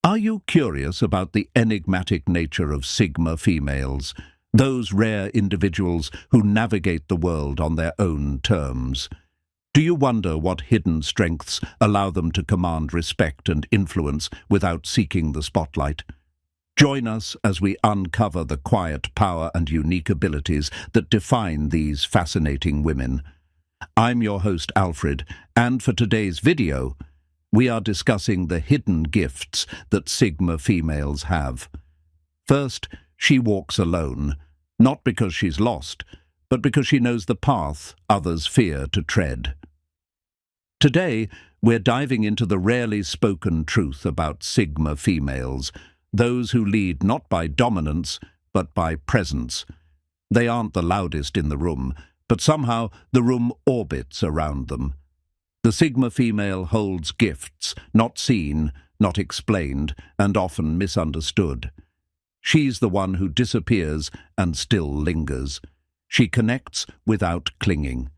Are you curious about the enigmatic nature of Sigma females, those rare individuals who navigate the world on their own terms? Do you wonder what hidden strengths allow them to command respect and influence without seeking the spotlight? Join us as we uncover the quiet power and unique abilities that define these fascinating women. I'm your host, Alfred, and for today's video, we are discussing the hidden gifts that Sigma females have. First, she walks alone, not because she's lost, but because she knows the path others fear to tread. Today, we're diving into the rarely spoken truth about Sigma females, those who lead not by dominance, but by presence. They aren't the loudest in the room, but somehow the room orbits around them. The Sigma female holds gifts, not seen, not explained, and often misunderstood. She's the one who disappears and still lingers. She connects without clinging.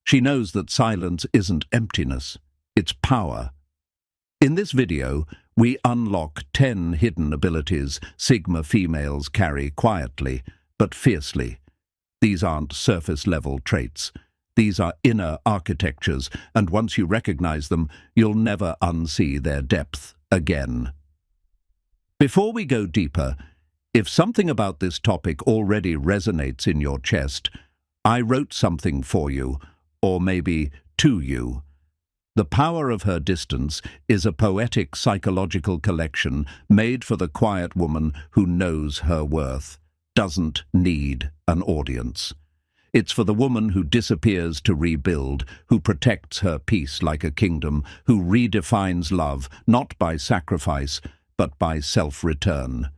She knows that silence isn't emptiness, it's power. In this video, we unlock 10 hidden abilities Sigma females carry quietly, but fiercely. These aren't surface-level traits. These are inner architectures, and once you recognize them, you'll never unsee their depth again. Before we go deeper, if something about this topic already resonates in your chest, I wrote something for you, or maybe to you. The Power of Her Distance is a poetic psychological collection made for the quiet woman who knows her worth, doesn't need an audience. It's for the woman who disappears to rebuild, who protects her peace like a kingdom, who redefines love, not by sacrifice, but by self-return.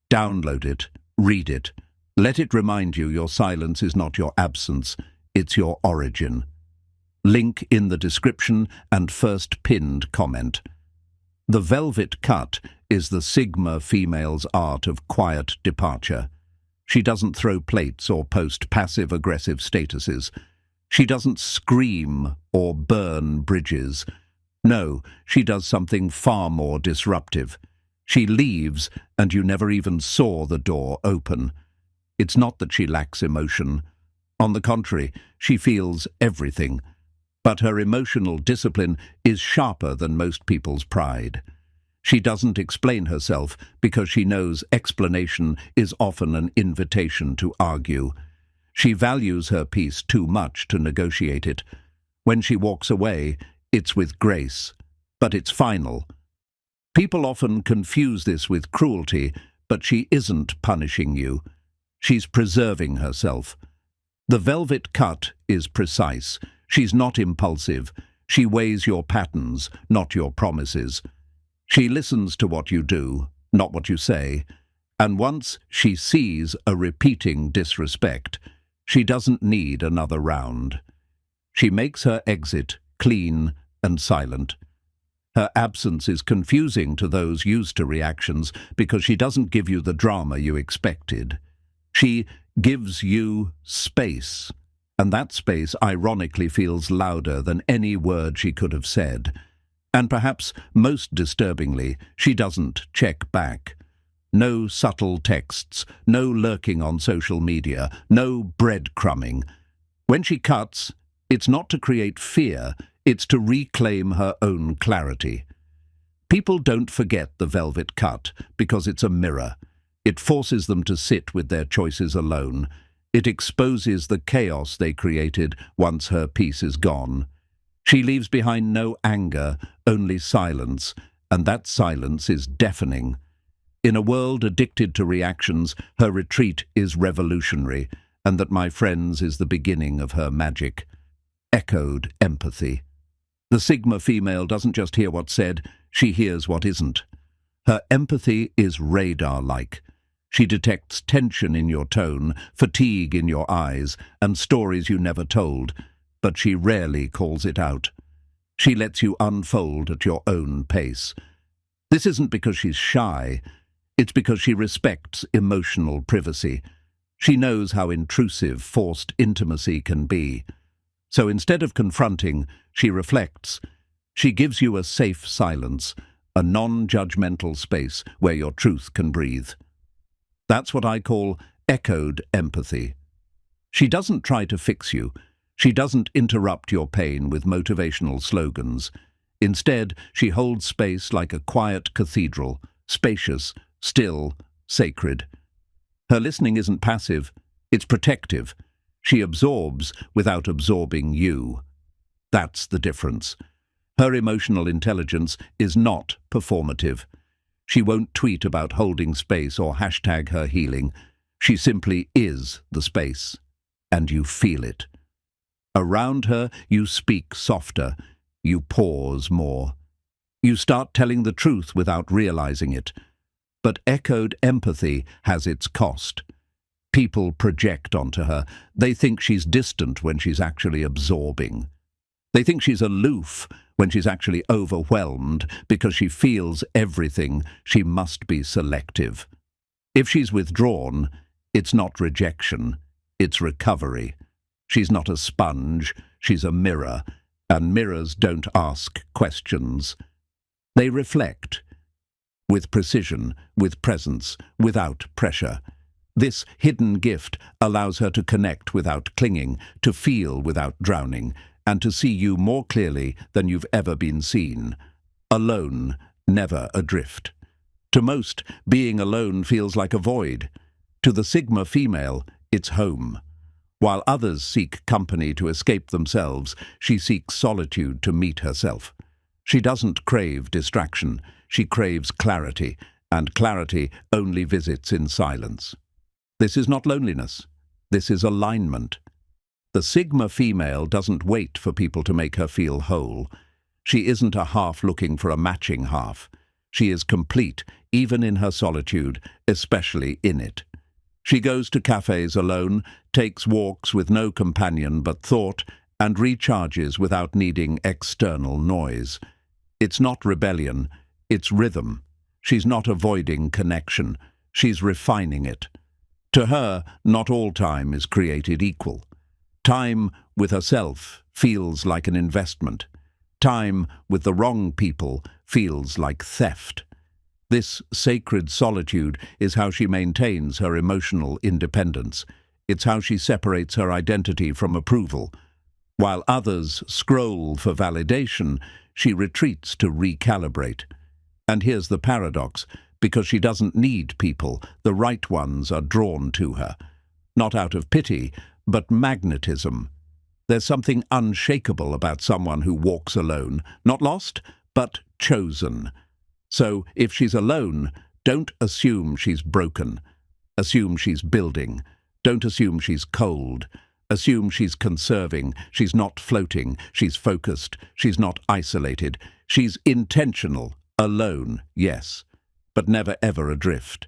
Download it, read it. Let it remind you your silence is not your absence, it's your origin. Link in the description and first pinned comment. The velvet cut is the Sigma female's art of quiet departure. She doesn't throw plates or post passive-aggressive statuses. She doesn't scream or burn bridges. No, she does something far more disruptive. She leaves, and you never even saw the door open. It's not that she lacks emotion. On the contrary, she feels everything. But her emotional discipline is sharper than most people's pride. She doesn't explain herself because she knows explanation is often an invitation to argue. She values her peace too much to negotiate it. When she walks away, it's with grace, but it's final. People often confuse this with cruelty, but she isn't punishing you. She's preserving herself. The velvet cut is precise. She's not impulsive. She weighs your patterns, not your promises. She listens to what you do, not what you say, and once she sees a repeating disrespect, she doesn't need another round. She makes her exit clean and silent. Her absence is confusing to those used to reactions because she doesn't give you the drama you expected. She gives you space, and that space ironically feels louder than any word she could have said. And perhaps most disturbingly, she doesn't check back. No subtle texts, no lurking on social media, no breadcrumbing. When she cuts, it's not to create fear, it's to reclaim her own clarity. People don't forget the velvet cut because it's a mirror. It forces them to sit with their choices alone. It exposes the chaos they created once her peace is gone. She leaves behind no anger, only silence, and that silence is deafening. In a world addicted to reactions, her retreat is revolutionary, and that, my friends, is the beginning of her magic. Echoed empathy. The Sigma female doesn't just hear what's said, she hears what isn't. Her empathy is radar-like. She detects tension in your tone, fatigue in your eyes, and stories you never told, but she rarely calls it out. She lets you unfold at your own pace. This isn't because she's shy, it's because she respects emotional privacy. She knows how intrusive forced intimacy can be. So instead of confronting, she reflects. She gives you a safe silence, a non-judgmental space where your truth can breathe. That's what I call echoed empathy. She doesn't try to fix you. She doesn't interrupt your pain with motivational slogans. Instead, she holds space like a quiet cathedral, spacious, still, sacred. Her listening isn't passive, it's protective. She absorbs without absorbing you. That's the difference. Her emotional intelligence is not performative. She won't tweet about holding space or hashtag her healing. She simply is the space, and you feel it. Around her, you speak softer, you pause more. You start telling the truth without realizing it. But echoed empathy has its cost. People project onto her. They think she's distant when she's actually absorbing. They think she's aloof when she's actually overwhelmed because she feels everything. She must be selective. If she's withdrawn, it's not rejection, it's recovery. She's not a sponge, she's a mirror, and mirrors don't ask questions. They reflect, with precision, with presence, without pressure. This hidden gift allows her to connect without clinging, to feel without drowning, and to see you more clearly than you've ever been seen. Alone, never adrift. To most, being alone feels like a void. To the Sigma female, it's home. While others seek company to escape themselves, she seeks solitude to meet herself. She doesn't crave distraction, she craves clarity, and clarity only visits in silence. This is not loneliness, this is alignment. The Sigma female doesn't wait for people to make her feel whole. She isn't a half looking for a matching half. She is complete, even in her solitude, especially in it. She goes to cafes alone, takes walks with no companion but thought, and recharges without needing external noise. It's not rebellion, it's rhythm. She's not avoiding connection, she's refining it. To her, not all time is created equal. Time with herself feels like an investment. Time with the wrong people feels like theft. This sacred solitude is how she maintains her emotional independence. It's how she separates her identity from approval. While others scroll for validation, she retreats to recalibrate. And here's the paradox. Because she doesn't need people, the right ones are drawn to her. Not out of pity, but magnetism. There's something unshakable about someone who walks alone, not lost, but chosen. So, if she's alone, don't assume she's broken. Assume she's building. Don't assume she's cold. Assume she's conserving. She's not floating. She's focused. She's not isolated. She's intentional. Alone, yes, but never ever adrift.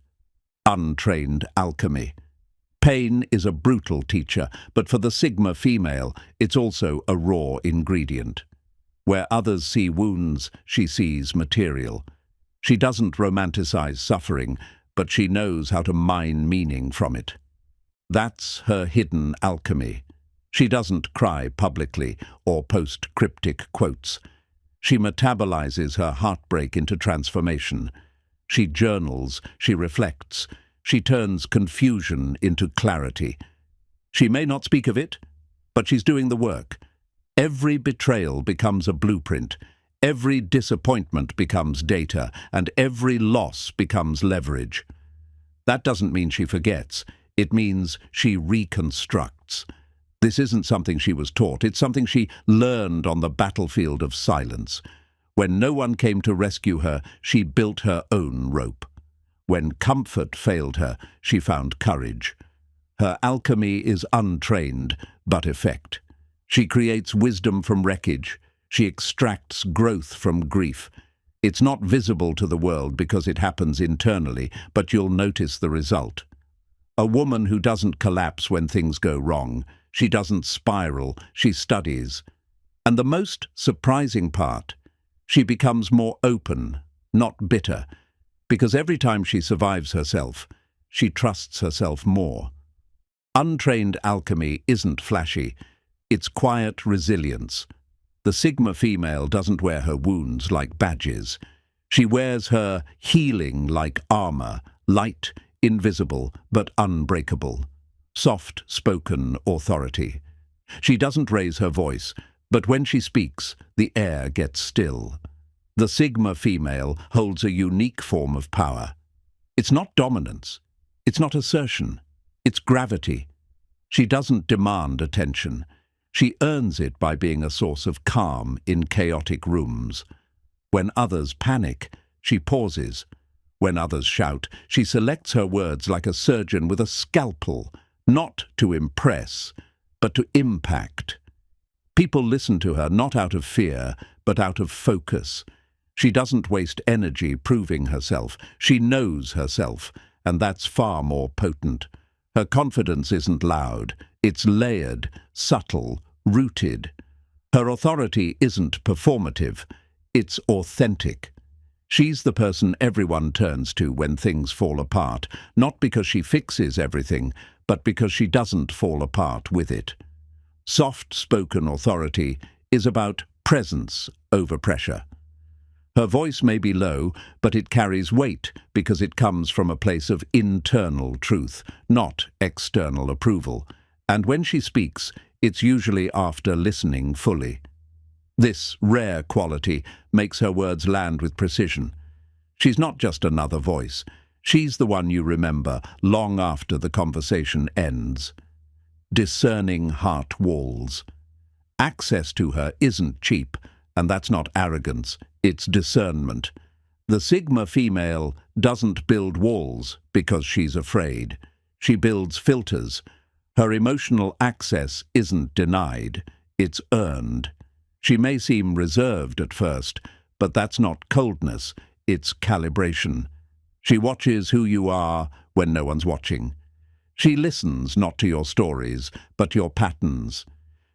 Untrained alchemy. Pain is a brutal teacher, but for the Sigma female, it's also a raw ingredient. Where others see wounds, she sees material. She doesn't romanticize suffering, but she knows how to mine meaning from it. That's her hidden alchemy. She doesn't cry publicly or post cryptic quotes. She metabolizes her heartbreak into transformation. She journals, she reflects, she turns confusion into clarity. She may not speak of it, but she's doing the work. Every betrayal becomes a blueprint. Every disappointment becomes data, and every loss becomes leverage. That doesn't mean she forgets. It means she reconstructs. This isn't something she was taught. It's something she learned on the battlefield of silence. When no one came to rescue her, she built her own rope. When comfort failed her, she found courage. Her alchemy is untrained, but effect. She creates wisdom from wreckage. She extracts growth from grief. It's not visible to the world because it happens internally, but you'll notice the result. A woman who doesn't collapse when things go wrong. She doesn't spiral, she studies. And the most surprising part, she becomes more open, not bitter, because every time she survives herself, she trusts herself more. Untrained alchemy isn't flashy, it's quiet resilience. The Sigma female doesn't wear her wounds like badges. She wears her healing like armor, light, invisible, but unbreakable. Soft-spoken authority. She doesn't raise her voice, but when she speaks, the air gets still. The Sigma female holds a unique form of power. It's not dominance. It's not assertion. It's gravity. She doesn't demand attention. She earns it by being a source of calm in chaotic rooms. When others panic, she pauses. When others shout, she selects her words like a surgeon with a scalpel, not to impress, but to impact. People listen to her not out of fear, but out of focus. She doesn't waste energy proving herself. She knows herself, and that's far more potent. Her confidence isn't loud. It's layered, subtle, rooted. Her authority isn't performative. It's authentic. She's the person everyone turns to when things fall apart, not because she fixes everything, but because she doesn't fall apart with it. Soft-spoken authority is about presence over pressure. Her voice may be low, but it carries weight because it comes from a place of internal truth, not external approval. And when she speaks, it's usually after listening fully. This rare quality makes her words land with precision. She's not just another voice. She's the one you remember long after the conversation ends. Discerning heart walls. Access to her isn't cheap, and that's not arrogance, it's discernment. The Sigma female doesn't build walls because she's afraid. She builds filters. Her emotional access isn't denied, it's earned. She may seem reserved at first, but that's not coldness, it's calibration. She watches who you are when no one's watching. She listens not to your stories, but your patterns.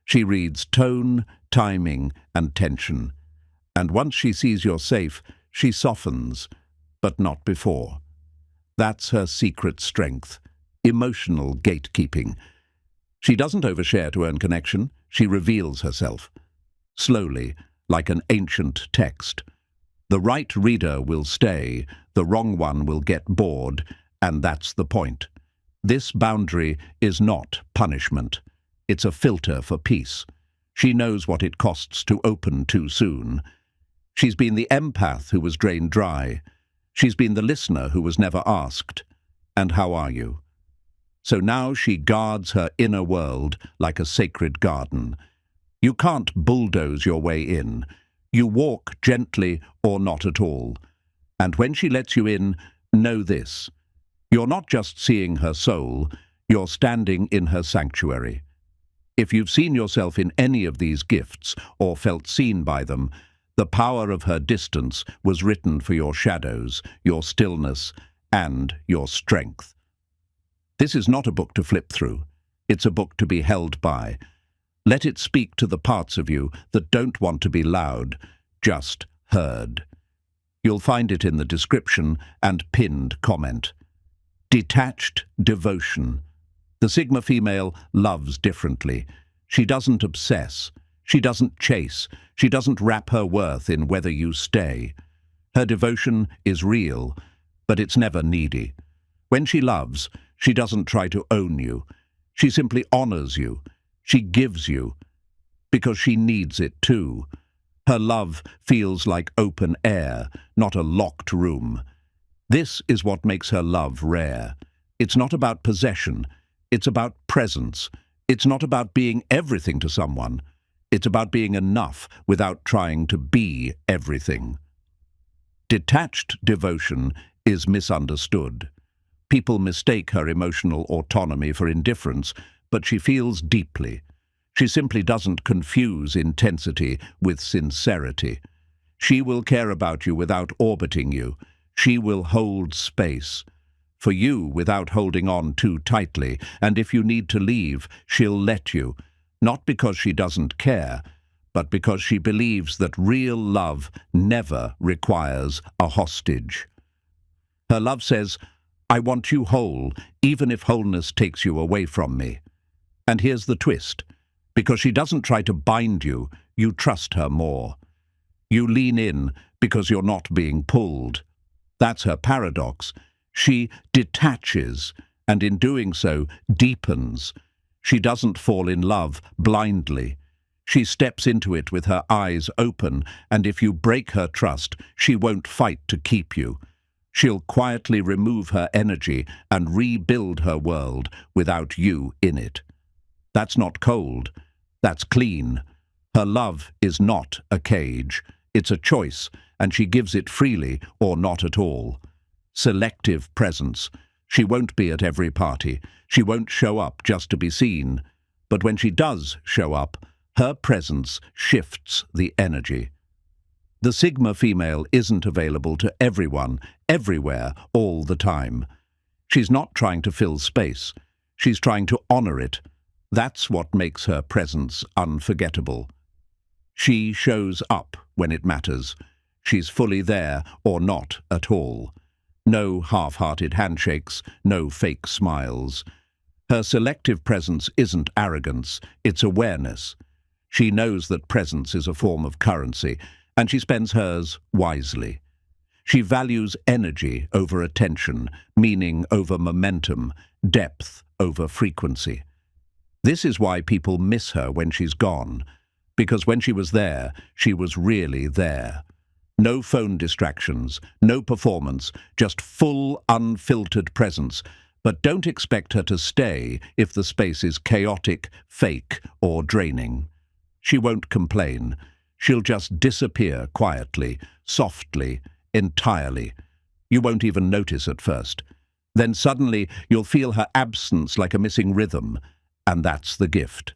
She reads tone, timing, and tension. And once she sees you're safe, she softens, but not before. That's her secret strength, emotional gatekeeping. She doesn't overshare to earn connection, she reveals herself. Slowly, like an ancient text. The right reader will stay, the wrong one will get bored, and that's the point. This boundary is not punishment. It's a filter for peace. She knows what it costs to open too soon. She's been the empath who was drained dry. She's been the listener who was never asked, "And how are you?" So now she guards her inner world like a sacred garden. You can't bulldoze your way in. You walk gently or not at all. And when she lets you in, know this. You're not just seeing her soul, you're standing in her sanctuary. If you've seen yourself in any of these gifts or felt seen by them, the power of her distance was written for your shadows, your stillness, and your strength. This is not a book to flip through. It's a book to be held by. Let it speak to the parts of you that don't want to be loud, just heard. You'll find it in the description and pinned comment. Detached devotion. The Sigma female loves differently. She doesn't obsess. She doesn't chase. She doesn't wrap her worth in whether you stay. Her devotion is real, but it's never needy. When she loves, she doesn't try to own you. She simply honors you. She gives you, because she needs it too. Her love feels like open air, not a locked room. This is what makes her love rare. It's not about possession. It's about presence. It's not about being everything to someone. It's about being enough without trying to be everything. Detached devotion is misunderstood. People mistake her emotional autonomy for indifference, but she feels deeply. She simply doesn't confuse intensity with sincerity. She will care about you without orbiting you. She will hold space for you without holding on too tightly, and if you need to leave, she'll let you, not because she doesn't care, but because she believes that real love never requires a hostage. Her love says, "I want you whole, even if wholeness takes you away from me." And here's the twist. Because she doesn't try to bind you, you trust her more. You lean in because you're not being pulled. That's her paradox. She detaches, and in doing so, deepens. She doesn't fall in love blindly. She steps into it with her eyes open, and if you break her trust, she won't fight to keep you. She'll quietly remove her energy and rebuild her world without you in it. That's not cold. That's clean. Her love is not a cage. It's a choice, and she gives it freely or not at all. Selective presence. She won't be at every party. She won't show up just to be seen. But when she does show up, her presence shifts the energy. The Sigma female isn't available to everyone, everywhere, all the time. She's not trying to fill space. She's trying to honor it. That's what makes her presence unforgettable. She shows up when it matters. She's fully there or not at all. No half-hearted handshakes, no fake smiles. Her selective presence isn't arrogance, it's awareness. She knows that presence is a form of currency, and she spends hers wisely. She values energy over attention, meaning over momentum, depth over frequency. This is why people miss her when she's gone, because when she was there, she was really there. No phone distractions, no performance, just full, unfiltered presence. But don't expect her to stay if the space is chaotic, fake, or draining. She won't complain. She'll just disappear quietly, softly, entirely. You won't even notice at first. Then suddenly you'll feel her absence like a missing rhythm, and that's the gift.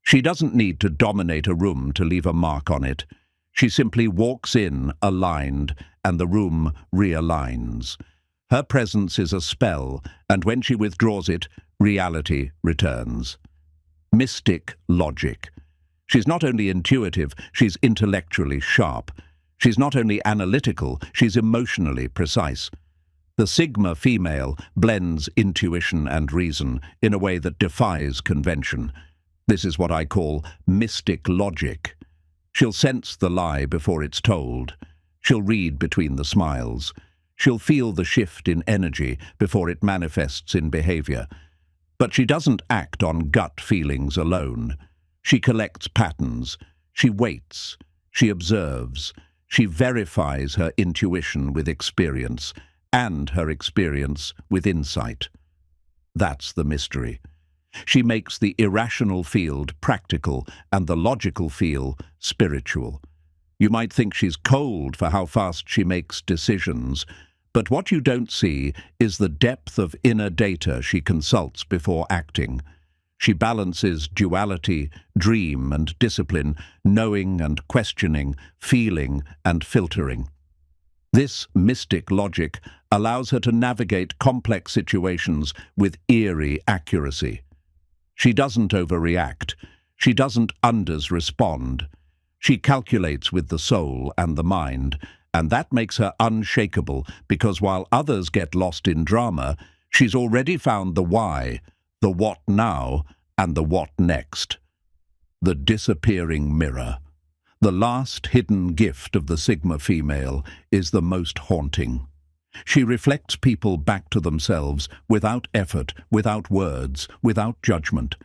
She doesn't need to dominate a room to leave a mark on it. She simply walks in, aligned, and the room realigns. Her presence is a spell, and when she withdraws it, reality returns. Mystic logic. She's not only intuitive, she's intellectually sharp. She's not only analytical, she's emotionally precise. The Sigma female blends intuition and reason in a way that defies convention. This is what I call mystic logic. She'll sense the lie before it's told. She'll read between the smiles. She'll feel the shift in energy before it manifests in behavior. But she doesn't act on gut feelings alone. She collects patterns. She waits. She observes. She verifies her intuition with experience, and her experience with insight. That's the mystery. She makes the irrational field practical and the logical field spiritual. You might think she's cold for how fast she makes decisions, but what you don't see is the depth of inner data she consults before acting. She balances duality, dream and discipline, knowing and questioning, feeling and filtering. This mystic logic allows her to navigate complex situations with eerie accuracy. She doesn't overreact. She doesn't respond. She calculates with the soul and the mind, and that makes her unshakable because while others get lost in drama, she's already found the why, the what now, and the what next. The disappearing mirror. The last hidden gift of the Sigma female is the most haunting. She reflects people back to themselves without effort, without words, without judgment.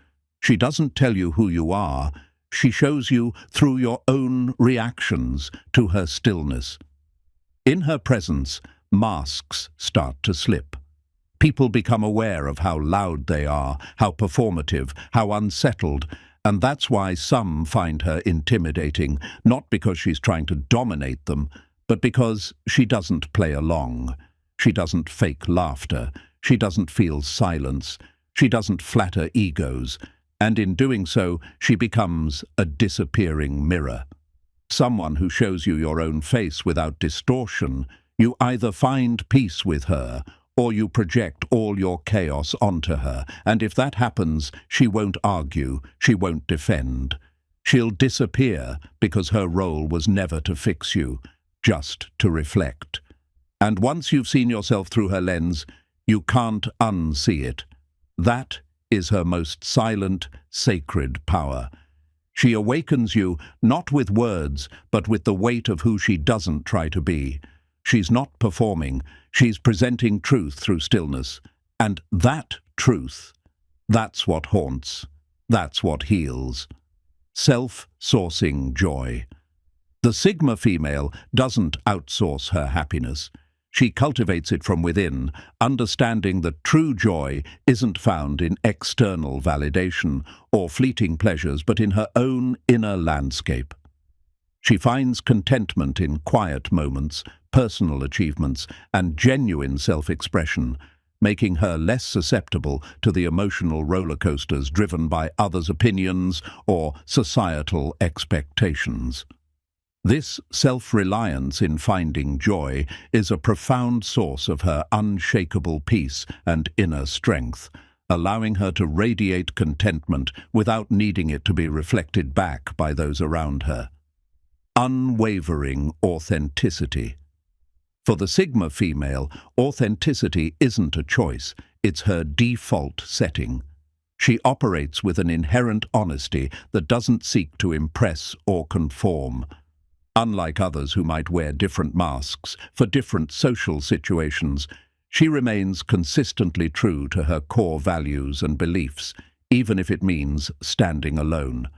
She doesn't tell you who you are. She shows you through your own reactions to her stillness. In her presence, masks start to slip. People become aware of how loud they are, how performative, how unsettled, and that's why some find her intimidating, not because she's trying to dominate them, but because she doesn't play along. She doesn't fake laughter. She doesn't feel silence. She doesn't flatter egos. And in doing so, she becomes a disappearing mirror. Someone who shows you your own face without distortion. You either find peace with her, or you project all your chaos onto her. And if that happens, she won't argue. She won't defend. She'll disappear because her role was never to fix you, just to reflect. And once you've seen yourself through her lens, you can't unsee it. That is her most silent, sacred power. She awakens you not with words, but with the weight of who she doesn't try to be. She's not performing, she's presenting truth through stillness. And that truth, that's what haunts, that's what heals. Self-sourcing joy. The Sigma female doesn't outsource her happiness. She cultivates it from within, understanding that true joy isn't found in external validation or fleeting pleasures, but in her own inner landscape. She finds contentment in quiet moments, personal achievements, and genuine self-expression, making her less susceptible to the emotional roller coasters driven by others' opinions or societal expectations. This self-reliance in finding joy is a profound source of her unshakable peace and inner strength, allowing her to radiate contentment without needing it to be reflected back by those around her. Unwavering authenticity. For the Sigma female, authenticity isn't a choice, it's her default setting. She operates with an inherent honesty that doesn't seek to impress or conform. Unlike others who might wear different masks for different social situations, she remains consistently true to her core values and beliefs, even if it means standing alone.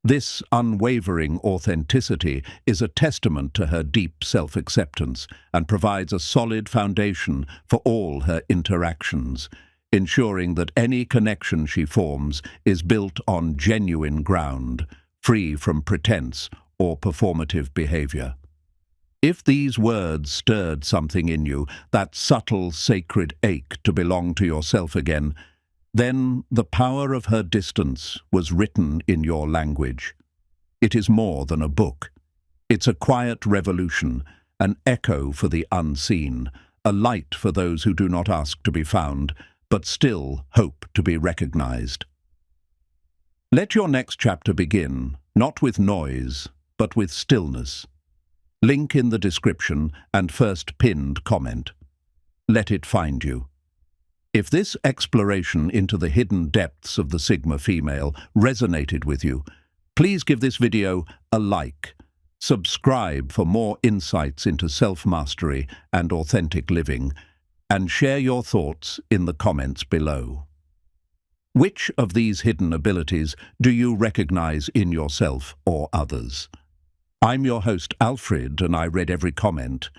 This unwavering authenticity is a testament to her deep self-acceptance and provides a solid foundation for all her interactions, ensuring that any connection she forms is built on genuine ground, free from pretense or performative behavior. If these words stirred something in you, that subtle, sacred ache to belong to yourself again, then the power of her distance was written in your language. It is more than a book. It's a quiet revolution, an echo for the unseen, a light for those who do not ask to be found, but still hope to be recognized. Let your next chapter begin, not with noise, but with stillness. Link in the description and first pinned comment. Let it find you. If this exploration into the hidden depths of the Sigma female resonated with you, please give this video a like, subscribe for more insights into self-mastery and authentic living, and share your thoughts in the comments below. Which of these hidden abilities do you recognize in yourself or others? I'm your host, Alfred, and I read every comment.